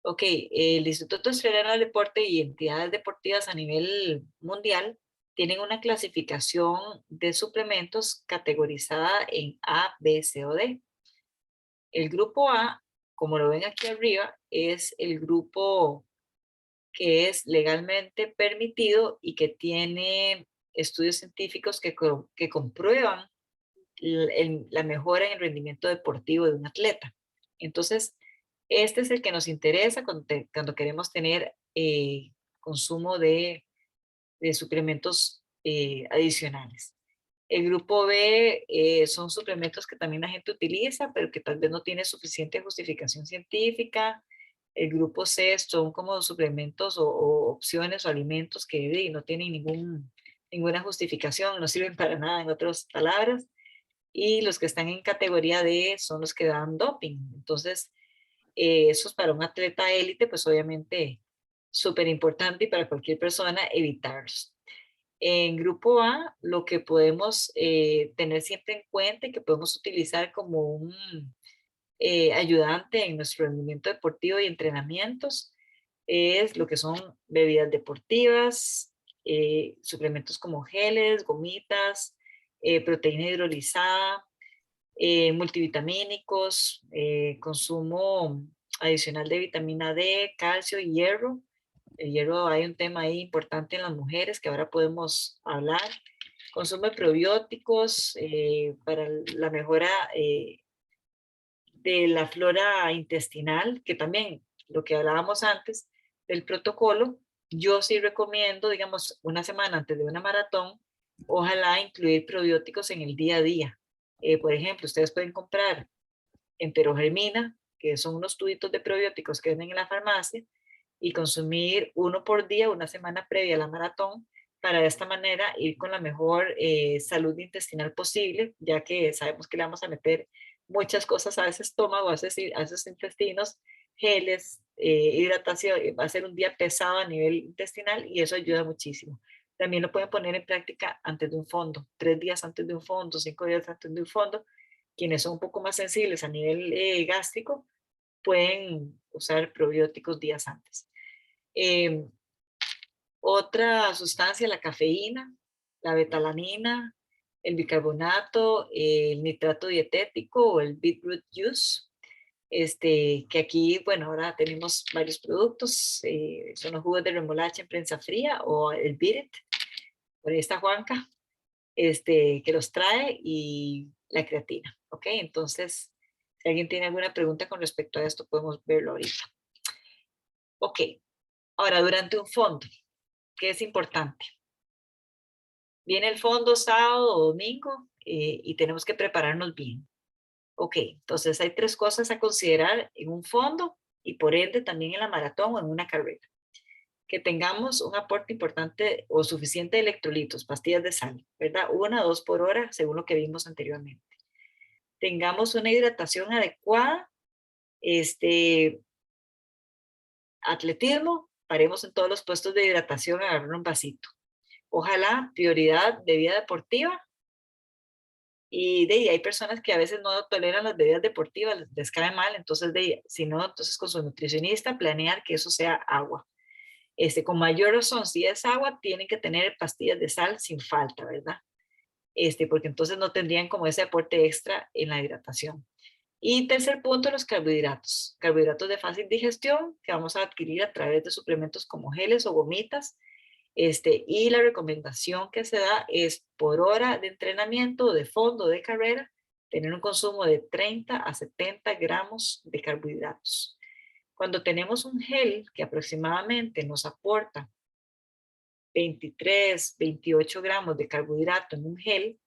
Ok, el Instituto Australiano del Deporte y entidades deportivas a nivel mundial tienen una clasificación de suplementos categorizada en A, B, C o D. El grupo A, como lo ven aquí arriba, es el grupo que es legalmente permitido y que tiene estudios científicos que comprueban la mejora en el rendimiento deportivo de un atleta. Entonces, este es el que nos interesa cuando queremos tener consumo de suplementos adicionales. El grupo B son suplementos que también la gente utiliza, pero que tal vez no tiene suficiente justificación científica. El grupo C son como suplementos o opciones o alimentos que no tienen ninguna justificación, no sirven para nada, en otras palabras. Y los que están en categoría D son los que dan doping. Entonces, eso es para un atleta élite, pues obviamente, súper importante y para cualquier persona evitarlos. En grupo A, lo que podemos tener siempre en cuenta y que podemos utilizar como un ayudante en nuestro rendimiento deportivo y entrenamientos es lo que son bebidas deportivas, suplementos como geles, gomitas, proteína hidrolizada, multivitamínicos, consumo adicional de vitamina D, calcio y hierro. El hierro, hay un tema ahí importante en las mujeres que ahora podemos hablar. Consumo de probióticos para la mejora de la flora intestinal, que también lo que hablábamos antes del protocolo, yo sí recomiendo, digamos, una semana antes de una maratón, ojalá incluir probióticos en el día a día. Por ejemplo, ustedes pueden comprar enterogermina, que son unos tubitos de probióticos que venden en la farmacia, y consumir uno por día una semana previa a la maratón, para de esta manera ir con la mejor salud intestinal posible, ya que sabemos que le vamos a meter muchas cosas a ese estómago, a esos intestinos, geles, hidratación, va a ser un día pesado a nivel intestinal y eso ayuda muchísimo. También lo pueden poner en práctica antes de un fondo, 3 días antes de un fondo, 5 días antes de un fondo. Quienes son un poco más sensibles a nivel gástrico pueden usar probióticos días antes. Otra sustancia, la cafeína, la betalanina, el bicarbonato, el nitrato dietético o el beetroot juice, que aquí, bueno, ahora tenemos varios productos, son los jugos de remolacha en prensa fría o el Beet It, por ahí está Juanca, que los trae, y la creatina, ¿ok? Entonces, si alguien tiene alguna pregunta con respecto a esto, podemos verlo ahorita. Ok, ahora durante un fondo, ¿qué es importante? Viene el fondo sábado o domingo y tenemos que prepararnos bien. Ok, entonces hay 3 cosas a considerar en un fondo y por ende también en la maratón o en una carrera. Que tengamos un aporte importante o suficiente de electrolitos, pastillas de sal, ¿verdad? 1 a 2 por hora, según lo que vimos anteriormente. Tengamos una hidratación adecuada, atletismo, paremos en todos los puestos de hidratación a agarrar un vasito. Ojalá prioridad de vida deportiva. Y hay personas que a veces no toleran las bebidas deportivas, les cae mal, entonces si no, entonces con su nutricionista planear que eso sea agua. Con mayor razón, si es agua, tienen que tener pastillas de sal sin falta, ¿verdad? Porque entonces no tendrían como ese aporte extra en la hidratación. Y tercer punto, los carbohidratos. Carbohidratos de fácil digestión que vamos a adquirir a través de suplementos como geles o gomitas. Y la recomendación que se da es por hora de entrenamiento, de fondo, de carrera, tener un consumo de 30 a 70 gramos de carbohidratos. Cuando tenemos un gel que aproximadamente nos aporta 23, 28 gramos de carbohidrato en un gel,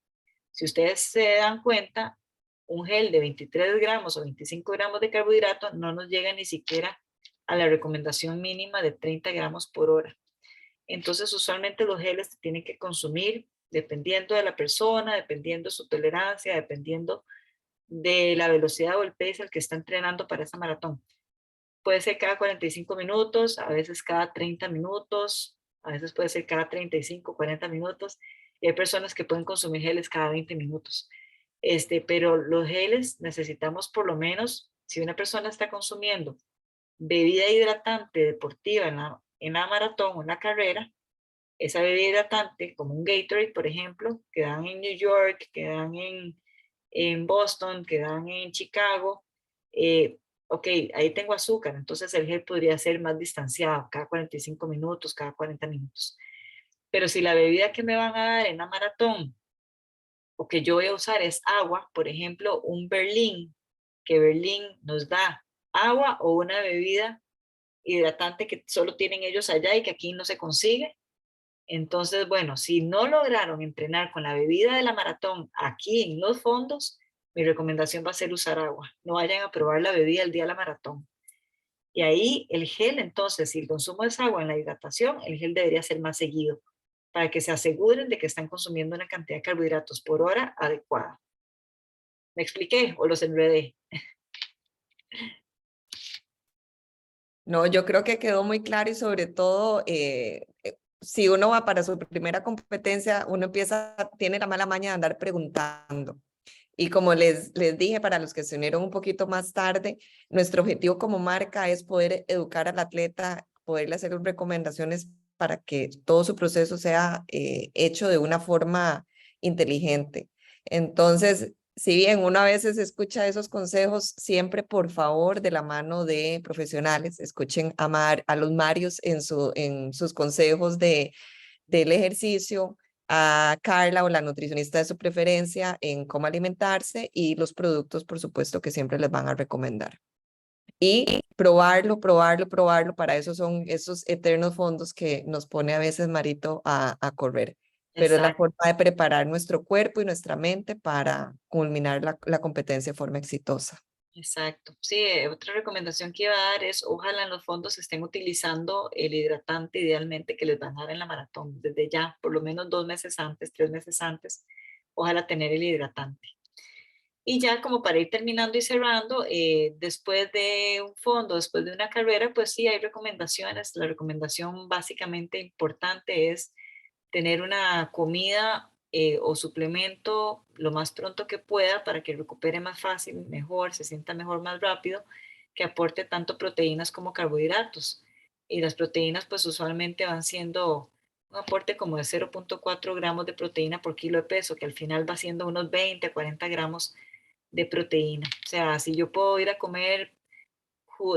si ustedes se dan cuenta, un gel de 23 gramos o 25 gramos de carbohidrato no nos llega ni siquiera a la recomendación mínima de 30 gramos por hora. Entonces, usualmente los geles se tienen que consumir dependiendo de la persona, dependiendo de su tolerancia, dependiendo de la velocidad o el pace al que está entrenando para esa maratón. Puede ser cada 45 minutos, a veces cada 30 minutos, a veces puede ser cada 35, 40 minutos. Y hay personas que pueden consumir geles cada 20 minutos. Pero los geles necesitamos por lo menos, si una persona está consumiendo bebida hidratante deportiva en la maratón o en la carrera, esa bebida hidratante, como un Gatorade, por ejemplo, que dan en New York, que dan en Boston, que dan en Chicago, ok, ahí tengo azúcar, entonces el gel podría ser más distanciado, cada 45 minutos, cada 40 minutos. Pero si la bebida que me van a dar en la maratón o que yo voy a usar es agua, por ejemplo, un Berlín, que Berlín nos da agua o una bebida hidratante que solo tienen ellos allá y que aquí no se consigue. Entonces, bueno, si no lograron entrenar con la bebida de la maratón aquí en los fondos, mi recomendación va a ser usar agua. No vayan a probar la bebida el día de la maratón. Y ahí el gel, entonces, si el consumo es agua en la hidratación, el gel debería ser más seguido para que se aseguren de que están consumiendo una cantidad de carbohidratos por hora adecuada. ¿Me expliqué o los enredé? No, yo creo que quedó muy claro y sobre todo, si uno va para su primera competencia, uno tiene la mala maña de andar preguntando. Y como les dije, para los que se unieron un poquito más tarde, nuestro objetivo como marca es poder educar al atleta, poderle hacer recomendaciones para que todo su proceso sea hecho de una forma inteligente. Entonces, si bien uno a veces escucha esos consejos, siempre por favor de la mano de profesionales, escuchen a los Marios en sus consejos del ejercicio, a Carla o la nutricionista de su preferencia en cómo alimentarse y los productos, por supuesto, que siempre les van a recomendar. Y probarlo, probarlo, probarlo, para eso son esos eternos fondos que nos pone a veces Marito a correr. Pero es la Exacto. forma de preparar nuestro cuerpo y nuestra mente para culminar la competencia de forma exitosa. Exacto. Sí, otra recomendación que iba a dar es, ojalá en los fondos estén utilizando el hidratante idealmente que les van a dar en la maratón, desde ya, por lo menos 2 meses antes, 3 meses antes, ojalá tener el hidratante. Y ya como para ir terminando y cerrando, después de un fondo, después de una carrera, pues sí hay recomendaciones. La recomendación básicamente importante es tener una comida o suplemento lo más pronto que pueda para que recupere más fácil, mejor, se sienta mejor más rápido, que aporte tanto proteínas como carbohidratos. Y las proteínas pues usualmente van siendo un aporte como de 0,4 gramos de proteína por kilo de peso, que al final va siendo unos 20 a 40 gramos de proteína. O sea, si yo puedo ir a comer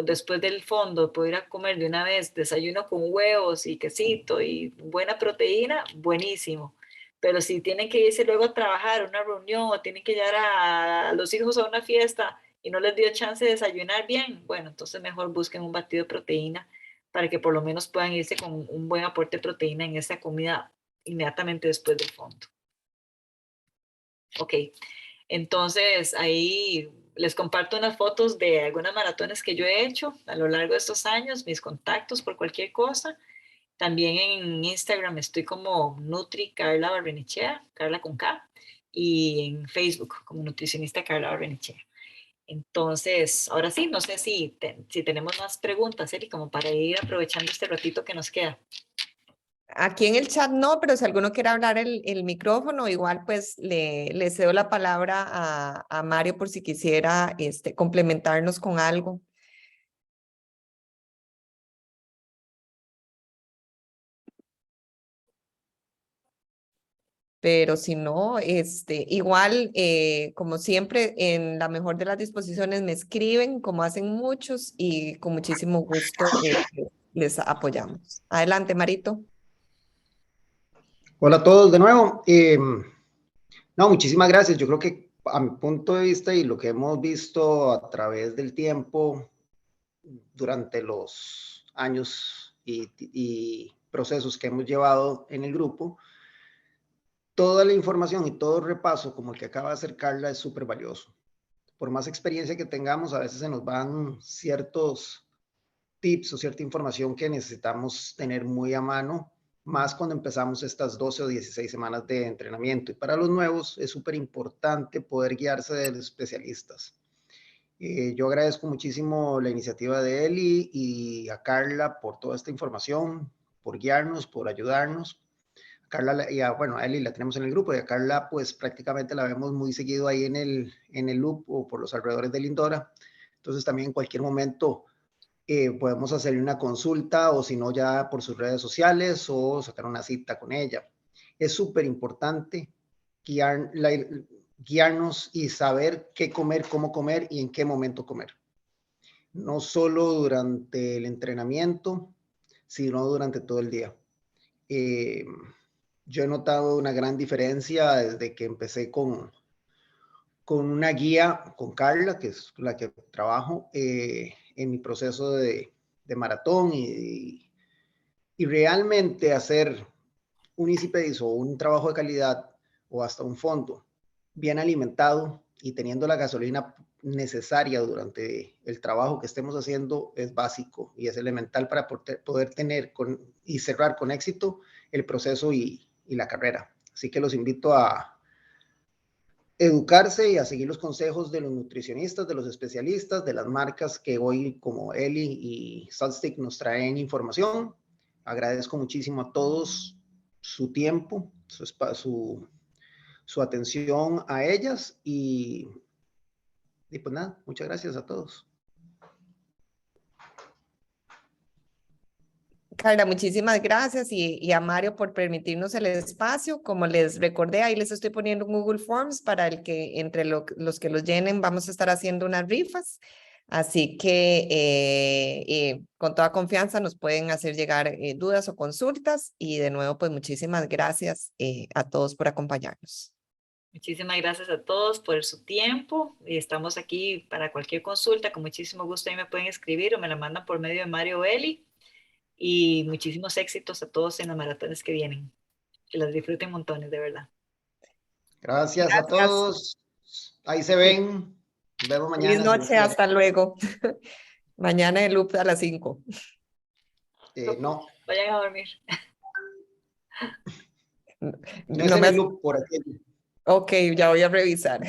después del fondo, puedo ir a comer de una vez desayuno con huevos y quesito y buena proteína, buenísimo. Pero si tienen que irse luego a trabajar, a una reunión o tienen que llevar a los hijos a una fiesta y no les dio chance de desayunar bien, bueno, entonces mejor busquen un batido de proteína para que por lo menos puedan irse con un buen aporte de proteína en esa comida inmediatamente después del fondo. Ok, entonces ahí les comparto unas fotos de algunas maratones que yo he hecho a lo largo de estos años, mis contactos por cualquier cosa. También en Instagram estoy como Nutri Carla Barrenechea, Carla con K, y en Facebook como nutricionista Carla Barrenechea. Entonces, ahora sí, no sé si tenemos más preguntas, Eri, como para ir aprovechando este ratito que nos queda. Aquí en el chat no, pero si alguno quiere hablar el micrófono, igual pues le cedo la palabra a Mario por si quisiera complementarnos con algo. Pero si no, igual, como siempre, en la mejor de las disposiciones me escriben, como hacen muchos, y con muchísimo gusto les apoyamos. Adelante, Marito. Hola a todos de nuevo. No, muchísimas gracias. Yo creo que a mi punto de vista y lo que hemos visto a través del tiempo durante los años y procesos que hemos llevado en el grupo, toda la información y todo el repaso como el que acaba de hacer Carla es súper valioso. Por más experiencia que tengamos, a veces se nos van ciertos tips o cierta información que necesitamos tener muy a mano, más cuando empezamos estas 12 o 16 semanas de entrenamiento. Y para los nuevos es súper importante poder guiarse de los especialistas. Yo agradezco muchísimo la iniciativa de Eli y a Carla por toda esta información, por guiarnos, por ayudarnos. Carla, y bueno, a Eli la tenemos en el grupo y a Carla pues prácticamente la vemos muy seguido ahí en el loop o por los alrededores de Lindora. Entonces también en cualquier momento podemos hacerle una consulta o si no ya por sus redes sociales o sacar una cita con ella. Es súper importante guiarnos y saber qué comer, cómo comer y en qué momento comer. No solo durante el entrenamiento, sino durante todo el día. Yo he notado una gran diferencia desde que empecé con una guía, con Carla, que es la que trabajo en mi proceso de maratón y realmente hacer un ICPEDIS o un trabajo de calidad o hasta un fondo bien alimentado y teniendo la gasolina necesaria durante el trabajo que estemos haciendo es básico y es elemental para poder tener y cerrar con éxito el proceso y la carrera. Así que los invito a educarse y a seguir los consejos de los nutricionistas, de los especialistas, de las marcas que hoy como Eli y Saltstick nos traen información. Agradezco muchísimo a todos su tiempo, su atención a ellas y pues nada, muchas gracias a todos. Carla, muchísimas gracias y a Mario por permitirnos el espacio. Como les recordé, ahí les estoy poniendo un Google Forms para el que entre los que los llenen vamos a estar haciendo unas rifas. Así que con toda confianza nos pueden hacer llegar dudas o consultas. Y de nuevo, pues muchísimas gracias a todos por acompañarnos. Muchísimas gracias a todos por su tiempo y estamos aquí para cualquier consulta. Con muchísimo gusto ahí me pueden escribir o me la mandan por medio de Mario o Eli. Y muchísimos éxitos a todos en las maratones que vienen. Que las disfruten montones, de verdad. Gracias a todos. Ahí se ven. Nos vemos mañana. Feliz noche, hasta luego. Mañana el loop a las 5. No. Vayan a dormir. No es en el loop por aquí. Ok, ya voy a revisar.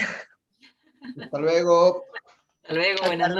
Hasta luego. Hasta luego, buenas noches.